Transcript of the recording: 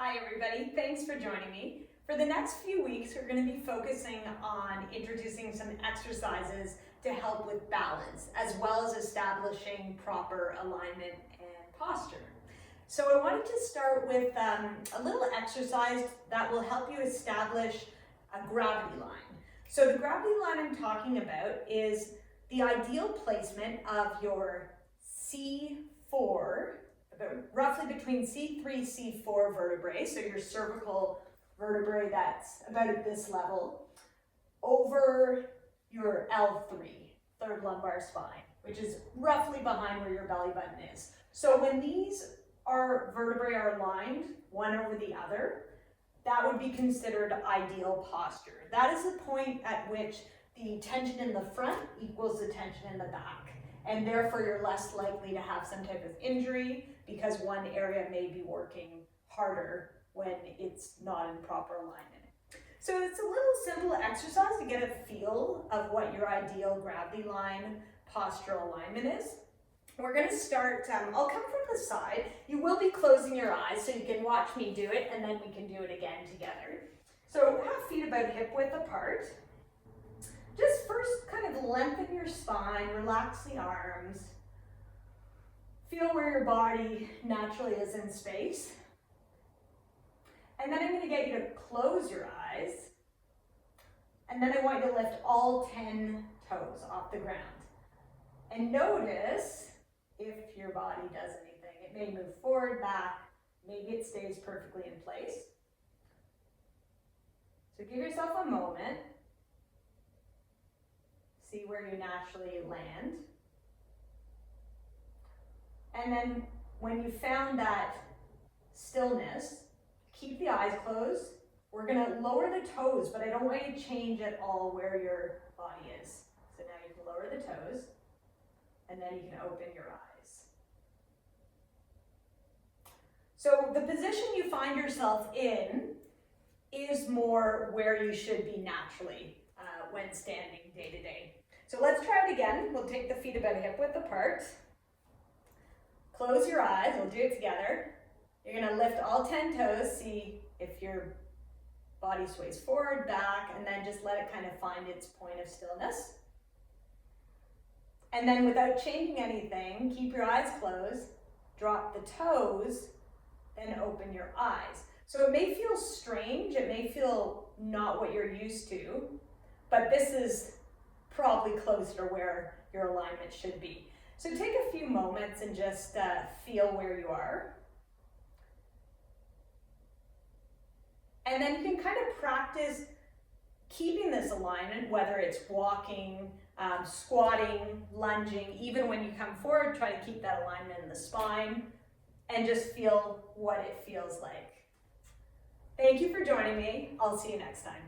Hi everybody, thanks for joining me. For the next few weeks, we're going to be focusing on introducing some exercises to help with balance, as well as establishing proper alignment and posture. So I wanted to start with a little exercise that will help you establish a gravity line. So the gravity line I'm talking about is the ideal placement of your C4, roughly between C3, C4 vertebrae, so your cervical vertebrae that's about at this level, over your L3, third lumbar spine, which is roughly behind where your belly button is. So when these vertebrae are aligned, one over the other, that would be considered ideal posture. That is the point at which the tension in the front equals the tension in the back. And therefore you're less likely to have some type of injury because one area may be working harder when it's not in proper alignment. So it's a little simple exercise to get a feel of what your ideal gravity line postural alignment is. We're going to start, I'll come from the side. You will be closing your eyes so you can watch me do it, and then we can do it again together. So have feet about hip width apart. Just first kind of lengthen your spine, relax the arms. Feel where your body naturally is in space. And then I'm going to get you to close your eyes. And then I want you to lift all 10 toes off the ground. And notice if your body does anything. It may move forward, back, maybe it stays perfectly in place. So give yourself a moment. See where you naturally land. And then when you found that stillness, keep the eyes closed. We're going to lower the toes, but I don't want you to change at all where your body is. So now you can lower the toes, and then you can open your eyes. So the position you find yourself in is more where you should be naturally when standing day to day. So let's try it again. We'll take the feet about hip width apart. Close your eyes, we'll do it together. You're gonna lift all 10 toes, see if your body sways forward, back, and then just let it kind of find its point of stillness. And then without changing anything, keep your eyes closed, drop the toes, then open your eyes. So it may feel strange, it may feel not what you're used to, but this is probably close to where your alignment should be. So take a few moments and just feel where you are. And then you can kind of practice keeping this alignment, whether it's walking, squatting, lunging, even when you come forward, try to keep that alignment in the spine and just feel what it feels like. Thank you for joining me. I'll see you next time.